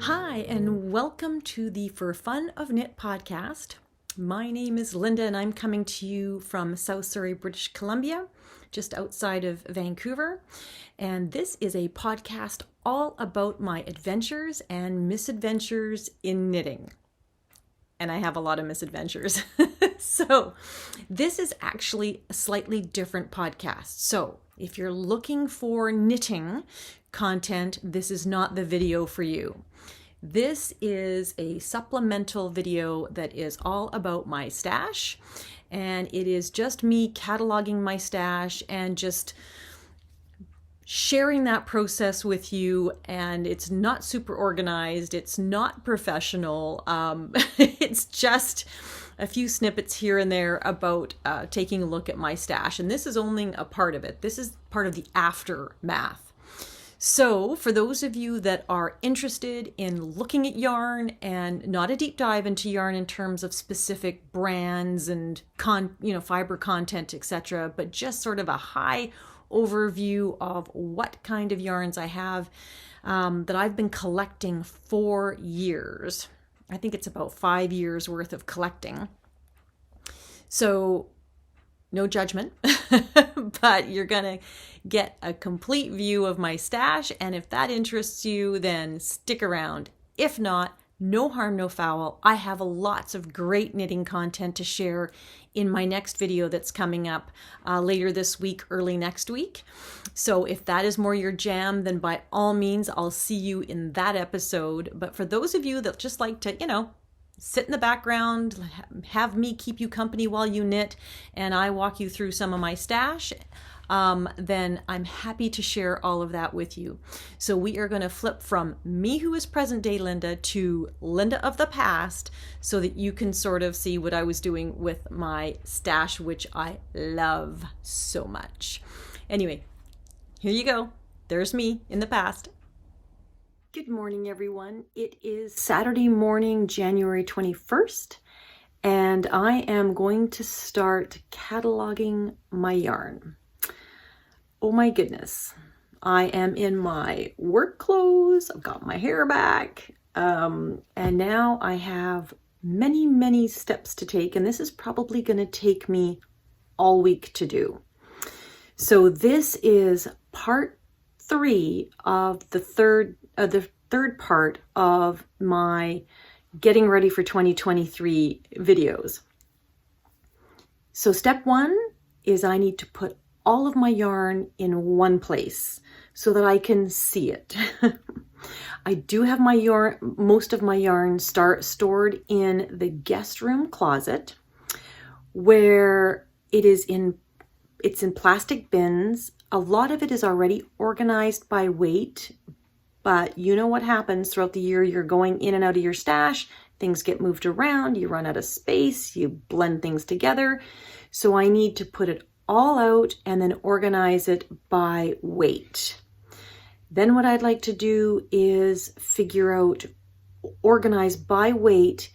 Hi, and welcome to the For Fun of Knit podcast. My name is Linda, and I'm coming to you from South Surrey, British Columbia, just outside of Vancouver. And this is a podcast all about my adventures and misadventures in knitting. And I have a lot of misadventures. So this is actually a slightly different podcast. So if you're looking for knitting content, this is not the video for you. This is a supplemental video that is all about my stash, and it is just me cataloging my stash and just sharing that process with you. And it's not super organized, it's not professional, it's just a few snippets here and there about taking a look at my stash. And this is only a part of it. This is part of the aftermath. So for those of you that are interested in looking at yarn, and not a deep dive into yarn in terms of specific brands and fiber content, etc., but just sort of a high overview of what kind of yarns I have that I've been collecting for years. I think it's about 5 years worth of collecting. So no judgment, but you're going to get a complete view of my stash. And if that interests you, then stick around. If not, no harm, no foul. I have lots of great knitting content to share in my next video that's coming up later this week, early next week. So if that is more your jam, then by all means, I'll see you in that episode. But for those of you that just like to, sit in the background, have me keep you company while you knit, and I walk you through some of my stash, then I'm happy to share all of that with you. So we are going to flip from me, who is present day Linda, to Linda of the past, so that you can sort of see what I was doing with my stash, which I love so much. Anyway, here you go. There's me in the past. Good morning, everyone. It is Saturday morning, January 21st, and I am going to start cataloging my yarn. Oh my goodness. I am in my work clothes. I've got my hair back, and now I have many, many steps to take, and this is probably going to take me all week to do. So this is part 3 of the third part of my getting ready for 2023 videos. So step 1 is I need to put all of my yarn in one place so that I can see it. I do have my yarn, most of my yarn stored in the guest room closet, where it's in plastic bins. A lot of it is already organized by weight, but you know what happens throughout the year. You're going in and out of your stash, things get moved around, you run out of space, you blend things together. So I need to put it all out and then organize it by weight. Then what I'd like to do is organize by weight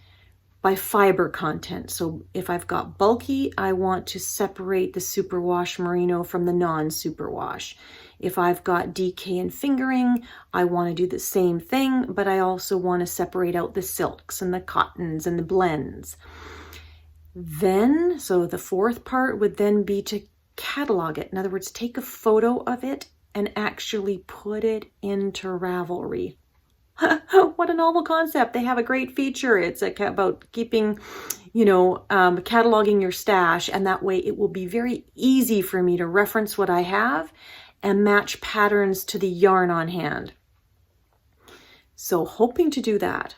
by fiber content. So if I've got bulky, I want to separate the superwash merino from the non-superwash. If I've got DK and fingering, I want to do the same thing, but I also want to separate out the silks and the cottons and the blends. Then, so the fourth part would then be to catalog it. In other words, take a photo of it and actually put it into Ravelry. What a novel concept. They have a great feature. It's about keeping, cataloging your stash, and that way it will be very easy for me to reference what I have and match patterns to the yarn on hand. So hoping to do that.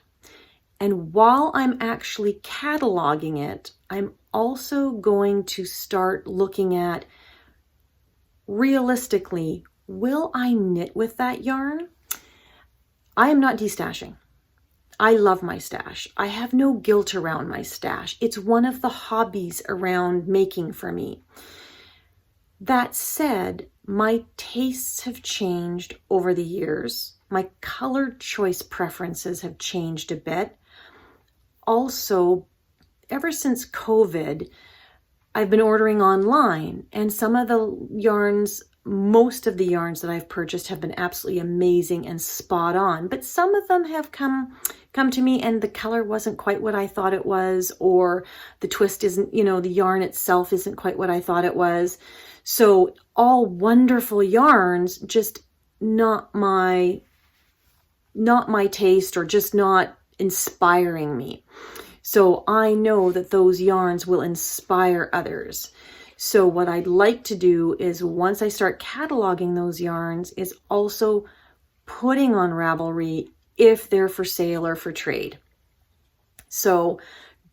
And while I'm actually cataloging it, I'm also going to start looking at, realistically, will I knit with that yarn? I am not destashing. I love my stash. I have no guilt around my stash. It's one of the hobbies around making for me. That said, my tastes have changed over the years. My color choice preferences have changed a bit. Also, ever since COVID, I've been ordering online, and some of the yarns most of the yarns that I've purchased have been absolutely amazing and spot on, but some of them have come to me and the color wasn't quite what I thought it was, or the twist isn't, the yarn itself isn't quite what I thought it was. So all wonderful yarns, just not my taste, or just not inspiring me. So I know that those yarns will inspire others. So what I'd like to do is, once I start cataloging those yarns, is also putting on Ravelry if they're for sale or for trade. So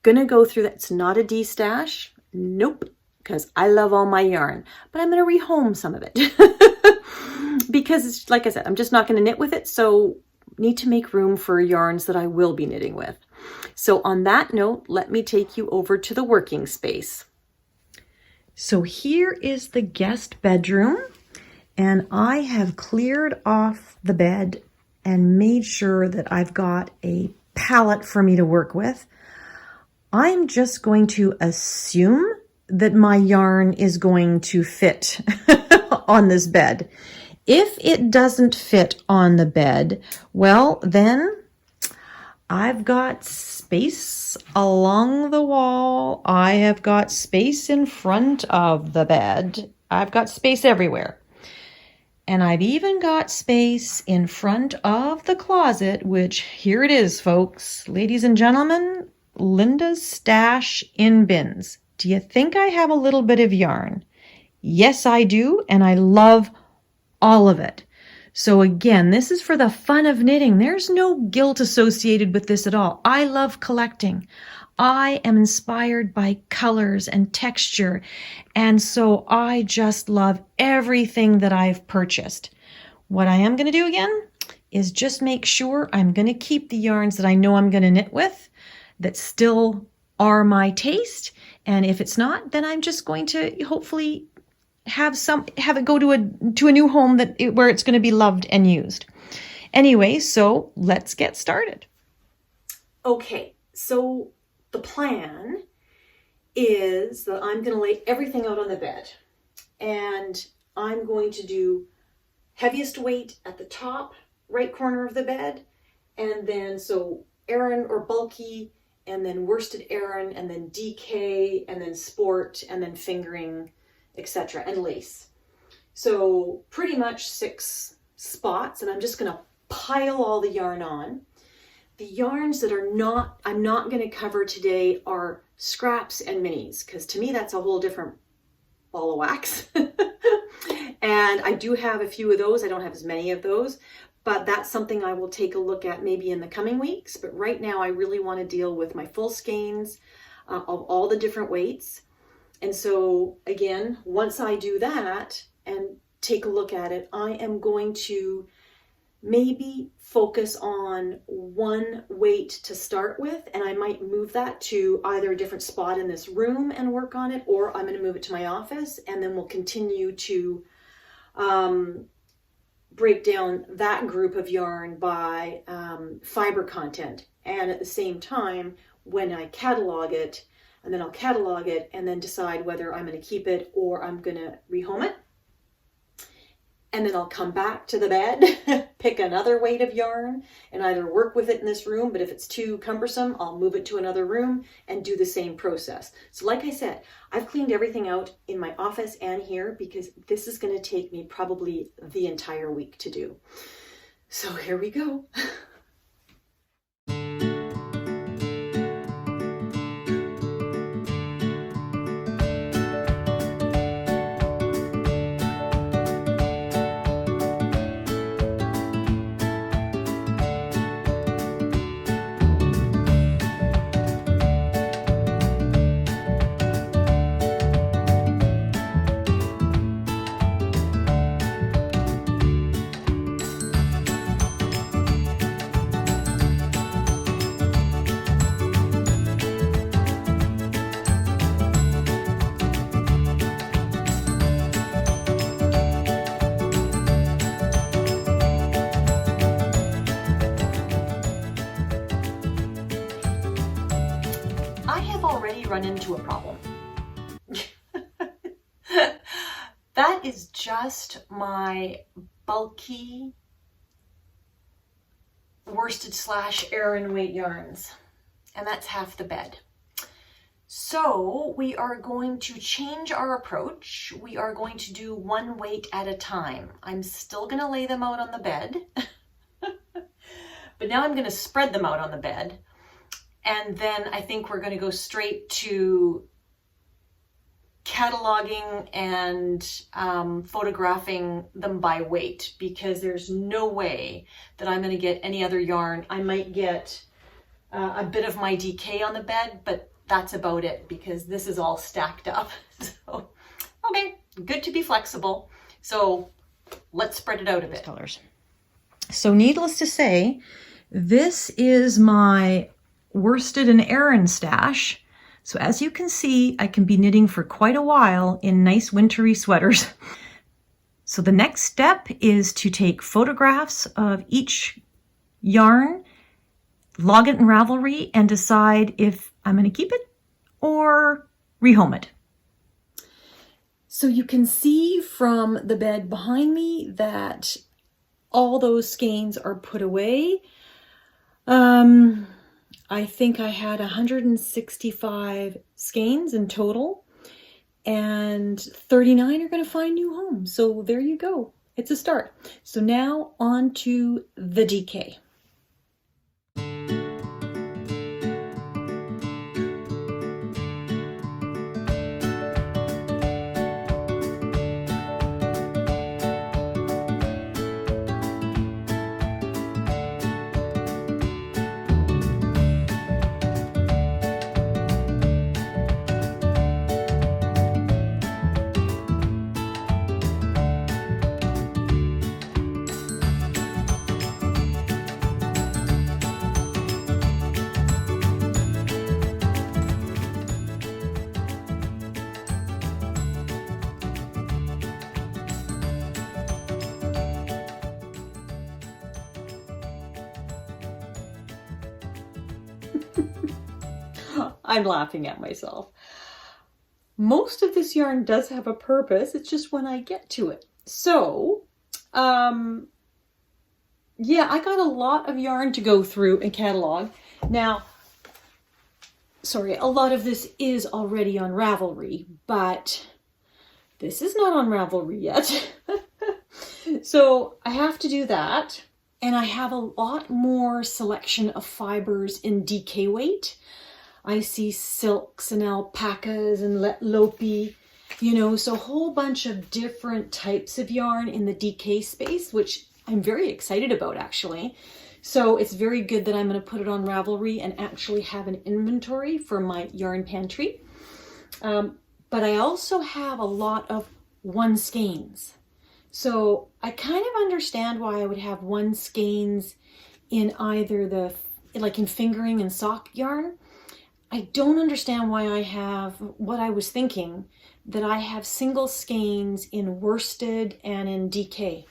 gonna go through that. It's not a de-stash. Nope, because I love all my yarn, but I'm gonna rehome some of it because it's, like I said, I'm just not gonna knit with it. So need to make room for yarns that I will be knitting with. So on that note, let me take you over to the working space. So here is the guest bedroom, and I have cleared off the bed and made sure that I've got a palette for me to work with. I'm just going to assume that my yarn is going to fit on this bed. If it doesn't fit on the bed, well, then I've got space along the wall. I have got space in front of the bed. I've got space everywhere. And I've even got space in front of the closet, which here it is, folks. Ladies and gentlemen, Linda's stash in bins. Do you think I have a little bit of yarn? Yes, I do, and I love all of it. So again, this is for the fun of knitting. There's no guilt associated with this at all. I love collecting. I am inspired by colors and texture. And so I just love everything that I've purchased. What I am going to do again is just make sure I'm going to keep the yarns that I know I'm going to knit with that still are my taste. And if it's not, then I'm just going to hopefully have it go to a new home where it's going to be loved and used. Anyway, so let's get started. Okay, so the plan is that I'm going to lay everything out on the bed, and I'm going to do heaviest weight at the top right corner of the bed, and then so Aran or bulky, and then worsted Aran, and then DK, and then sport, and then fingering, etc., and lace. So pretty much 6 spots, and I'm just going to pile all the yarn on. The yarns that I'm not going to cover today are scraps and minis, because to me that's a whole different ball of wax. And I do have a few of those. I don't have as many of those, but that's something I will take a look at maybe in the coming weeks. But right now I really want to deal with my full skeins of all the different weights. And so again, once I do that and take a look at it, I am going to maybe focus on one weight to start with, and I might move that to either a different spot in this room and work on it, or I'm going to move it to my office, and then we'll continue to break down that group of yarn by fiber content. And at the same time, when I catalog it, and then I'll catalog it and then decide whether I'm going to keep it or I'm going to rehome it. And then I'll come back to the bed, pick another weight of yarn, and either work with it in this room, but if it's too cumbersome, I'll move it to another room and do the same process. So like I said, I've cleaned everything out in my office and here because this is going to take me probably the entire week to do. So here we go. Run into a problem. That is just just my bulky worsted / Aran weight yarns, and that's half the bed. So we are going to change our approach. We are going to do one weight at a time. I'm still going to lay them out on the bed, but now I'm going to spread them out on the bed. And then I think we're going to go straight to cataloging and photographing them by weight, because there's no way that I'm going to get any other yarn. I might get a bit of my DK on the bed, but that's about it, because this is all stacked up. So, okay, good to be flexible. So let's spread it out a bit. Colors. So needless to say, this is my worsted and Aran stash. So as you can see, I can be knitting for quite a while in nice wintry sweaters. So the next step is to take photographs of each yarn, log it in Ravelry, and decide if I'm going to keep it or rehome it. So you can see from the bed behind me that all those skeins are put away. I think I had 165 skeins in total, and 39 are going to find new homes. So there you go. It's a start. So now on to the DK. I'm laughing at myself. Most of this yarn does have a purpose. It's just when I get to it. So, yeah, I got a lot of yarn to go through and catalog. Now, sorry, a lot of this is already on Ravelry, but this is not on Ravelry yet. So I have to do that. And I have a lot more selection of fibers in DK weight. I see silks and alpacas and lopi, you know, so a whole bunch of different types of yarn in the DK space, which I'm very excited about actually. So it's very good that I'm going to put it on Ravelry and actually have an inventory for my yarn pantry. But I also have a lot of one skeins. So I kind of understand why I would have one skeins in either the, like in fingering and sock yarn. I don't understand why I have what I was thinking, that I have single skeins in worsted and in DK.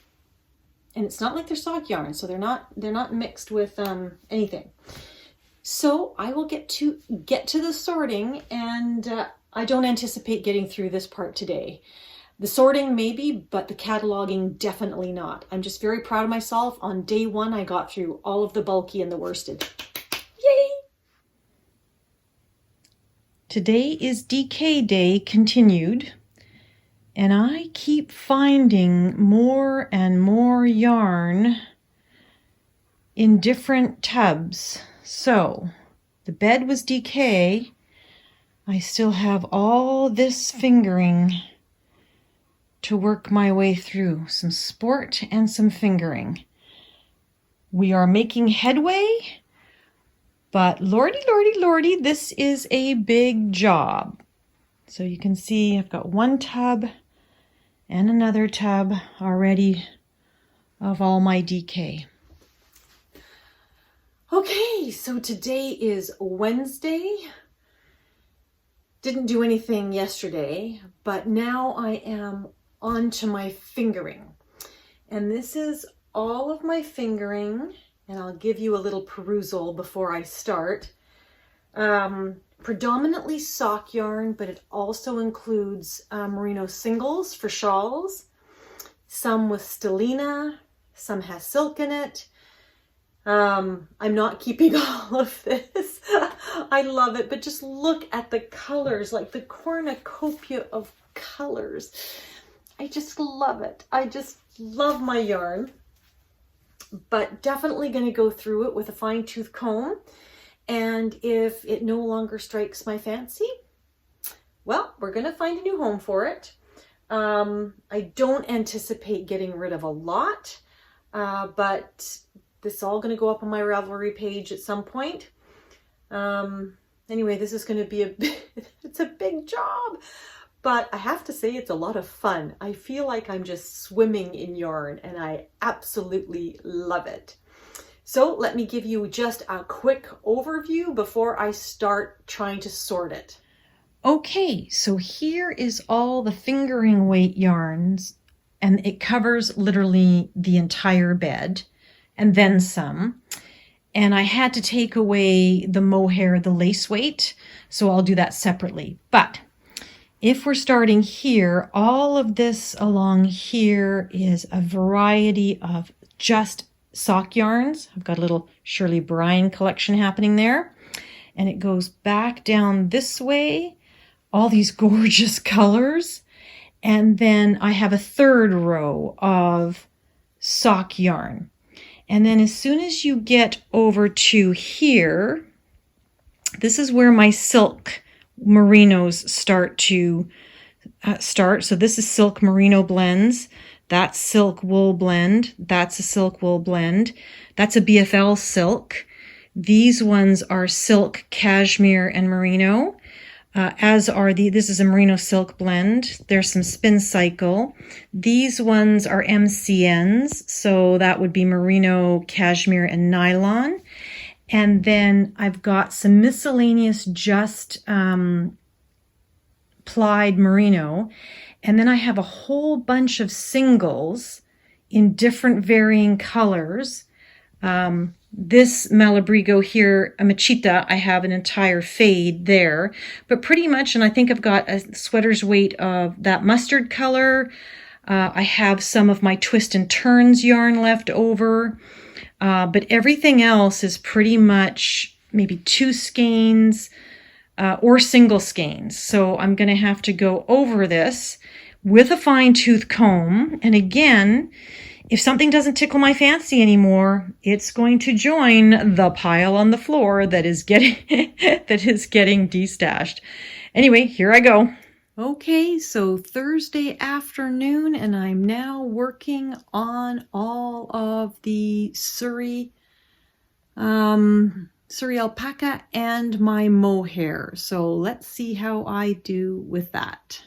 And it's not like they're sock yarn, so they're not mixed with anything. So I will get to the sorting, and I don't anticipate getting through this part today. The sorting maybe, but the cataloging definitely not. I'm just very proud of myself. On day one, I got through all of the bulky and the worsted. Yay! Today is DK Day continued, and I keep finding more and more yarn in different tubs. So the bed was DK. I still have all this fingering to work my way through, some sport and some fingering. We are making headway. But lordy, lordy, lordy, this is a big job. So you can see I've got one tub and another tub already of all my DK. Okay, so today is Wednesday. Didn't do anything yesterday, but now I am on to my fingering. And this is all of my fingering. And I'll give you a little perusal before I start. Predominantly sock yarn, but it also includes merino singles for shawls. some with stellina, some has silk in it. I'm not keeping all of this. I love it, but just look at the colors, like the cornucopia of colors. I just love it. I just love my yarn, but definitely going to go through it with a fine-tooth comb. And if it no longer strikes my fancy, well, we're going to find a new home for it. I don't anticipate getting rid of a lot, but this is all going to go up on my Ravelry page at some point. Anyway, this is going to be it's a big job, but I have to say it's a lot of fun. I feel like I'm just swimming in yarn and I absolutely love it. So let me give you just a quick overview before I start trying to sort it. Okay, so here is all the fingering weight yarns, and it covers literally the entire bed and then some. And I had to take away the mohair, the lace weight, so I'll do that separately. But if we're starting here, all of this along here is a variety of just sock yarns. I've got a little Shirley Bryan collection happening there. And it goes back down this way, all these gorgeous colors. And then I have a third row of sock yarn. And then as soon as you get over to here, this is where my silk merinos start to start. So this is silk merino blends. That's silk wool blend. That's a silk wool blend. That's a BFL silk. These ones are silk cashmere and merino. As are this is a merino silk blend. There's some spin cycle. These ones are MCNs, so that would be merino, cashmere, and nylon. And then I've got some miscellaneous just plied merino. And then I have a whole bunch of singles in different varying colors. This Malabrigo here, a Machita, I have an entire fade there, but pretty much, and I think I've got a sweater's weight of that mustard color. I have some of my twist and turns yarn left over, but everything else is pretty much maybe 2 skeins or single skeins. So I'm going to have to go over this with a fine-tooth comb. And again, if something doesn't tickle my fancy anymore, it's going to join the pile on the floor that is getting destashed. Anyway, here I go. Okay, so Thursday afternoon, and I'm now working on all of the Surrey alpaca and my mohair. So let's see how I do with that.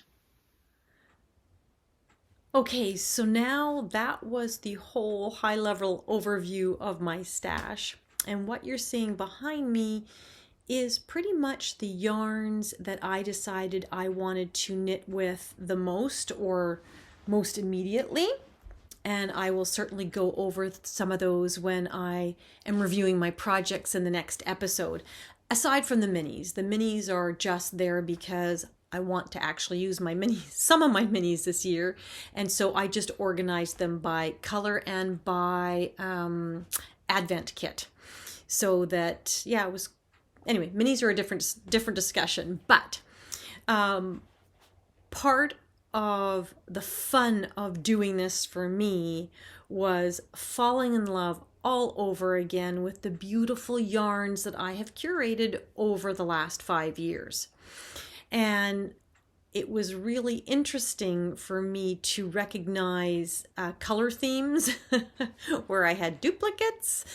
Okay, so now that was the whole high-level overview of my stash. And what you're seeing behind me is pretty much the yarns that I decided I wanted to knit with the most or most immediately. And I will certainly go over some of those when I am reviewing my projects in the next episode. Aside from the minis are just there because I want to actually use my minis, some of my minis this year. And so I just organized them by color and by advent kit. So that, yeah, it was, anyway, minis are a different discussion. But part of the fun of doing this for me was falling in love all over again with the beautiful yarns that I have curated over the last 5 years. And it was really interesting for me to recognize color themes where I had duplicates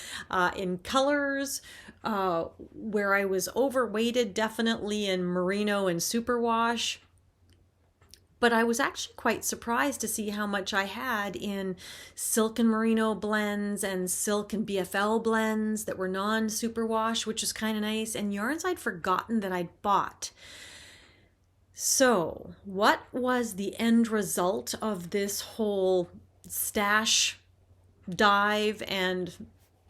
in colors, where I was overweighted definitely in merino and superwash. But I was actually quite surprised to see how much I had in silk and merino blends and silk and BFL blends that were non-superwash, which is kind of nice, and yarns I'd forgotten that I'd bought. So, what was the end result of this whole stash dive? And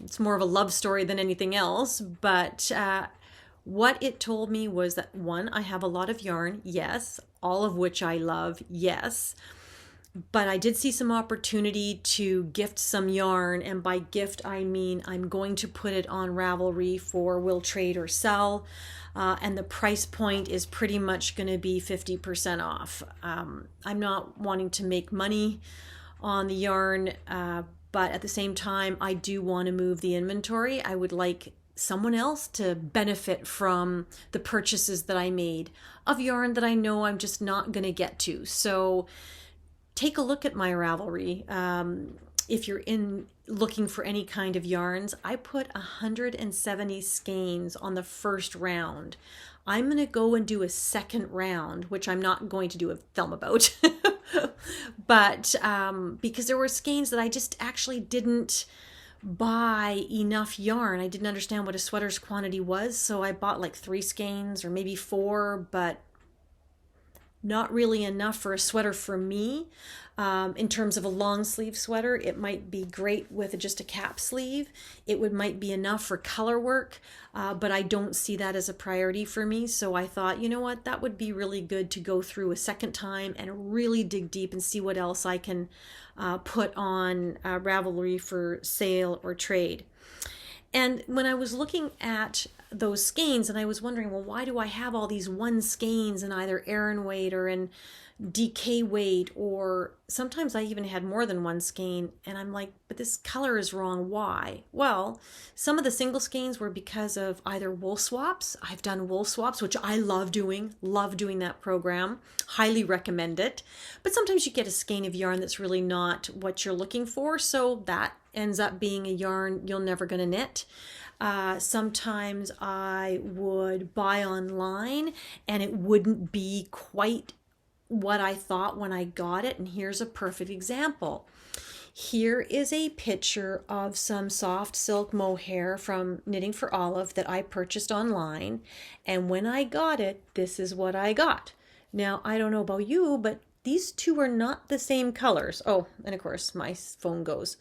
it's more of a love story than anything else, but what it told me was that, one, I have a lot of yarn, yes, all of which I love, yes. But I did see some opportunity to gift some yarn, and by gift I mean I'm going to put it on Ravelry for will trade or sell, and the price point is pretty much going to be 50% off. I'm not wanting to make money on the yarn, but at the same time I do want to move the inventory. I would like someone else to benefit from the purchases that I made of yarn that I know I'm just not going to get to. So take a look at my Ravelry. If you're looking for any kind of yarns, I put 170 skeins on the first round. I'm going to go and do a second round, which I'm not going to do a film about, but because there were skeins that I just actually didn't buy enough yarn. I didn't understand what a sweater's quantity was, so I bought like 3 skeins or maybe 4, but not really enough for a sweater for me. In terms of a long sleeve sweater, it might be great with just a cap sleeve. Might be enough for color work, but I don't see that as a priority for me. So I thought, you know what, that would be really good to go through a second time and really dig deep and see what else I can put on Ravelry for sale or trade. And when I was looking at those skeins, and I was wondering, well, why do I have all these 1 skeins in either Aran weight or in DK weight, or sometimes I even had more than 1 skein, and I'm like, but this color is wrong. Why? Well, some of the single skeins were because of either wool swaps. I've done wool swaps, which I love doing that program, highly recommend it. But sometimes you get a skein of yarn that's really not what you're looking for, so that ends up being a yarn you're never going to knit. Sometimes I would buy online and it wouldn't be quite what I thought when I got it. And here's a perfect example. Here is a picture of some soft silk mohair from Knitting for Olive that I purchased online. And when I got it, this is what I got. Now, I don't know about you, but these two are not the same colors. Oh, and of course my phone goes.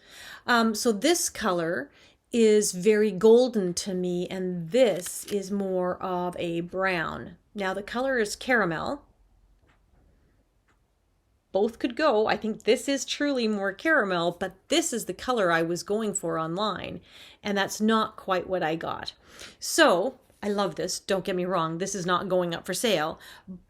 So this color is very golden to me, and this is more of a brown. Now the color is caramel. Both could go. I think this is truly more caramel, but this is the color I was going for online, and that's not quite what I got. So I love this, don't get me wrong, this is not going up for sale,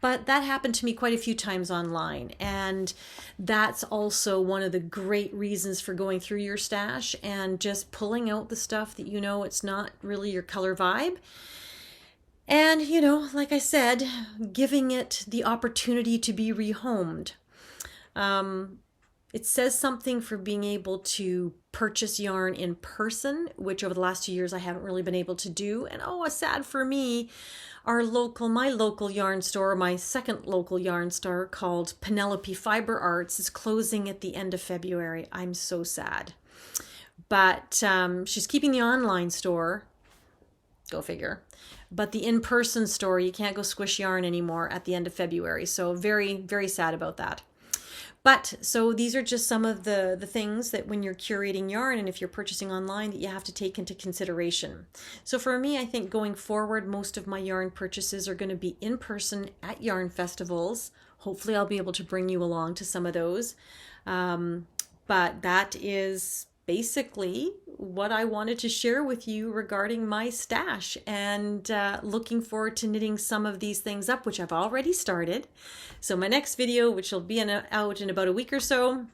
but that happened to me quite a few times online, and that's also one of the great reasons for going through your stash and just pulling out the stuff that you know it's not really your color vibe. And, you know, like I said, giving it the opportunity to be rehomed. It says something for being able to purchase yarn in person, which over the last 2 years I haven't really been able to do. And oh, sad for me, my local yarn store, my second local yarn store called Penelope Fiber Arts is closing at the end of February. I'm so sad. But she's keeping the online store, go figure. But the in-person store, you can't go squish yarn anymore at the end of February. So very, very sad about that. But so these are just some of the things that when you're curating yarn and if you're purchasing online that you have to take into consideration. So for me, I think going forward, most of my yarn purchases are going to be in person at yarn festivals. Hopefully I'll be able to bring you along to some of those. But that is basically what I wanted to share with you regarding my stash, and looking forward to knitting some of these things up, which I've already started. So my next video, which will be out in about a week or so,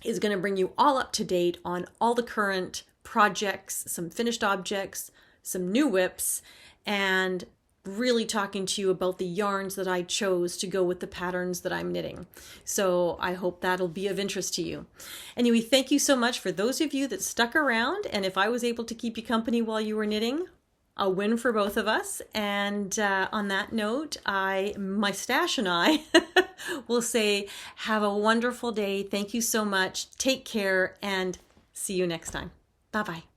is going to bring you all up to date on all the current projects, some finished objects, some new whips, and really talking to you about the yarns that I chose to go with the patterns that I'm knitting. So I hope that'll be of interest to you. Anyway, thank you so much for those of you that stuck around, and if I was able to keep you company while you were knitting, a win for both of us. And on that note, my stash and I will say have a wonderful day. Thank you so much. Take care and see you next time. Bye-bye.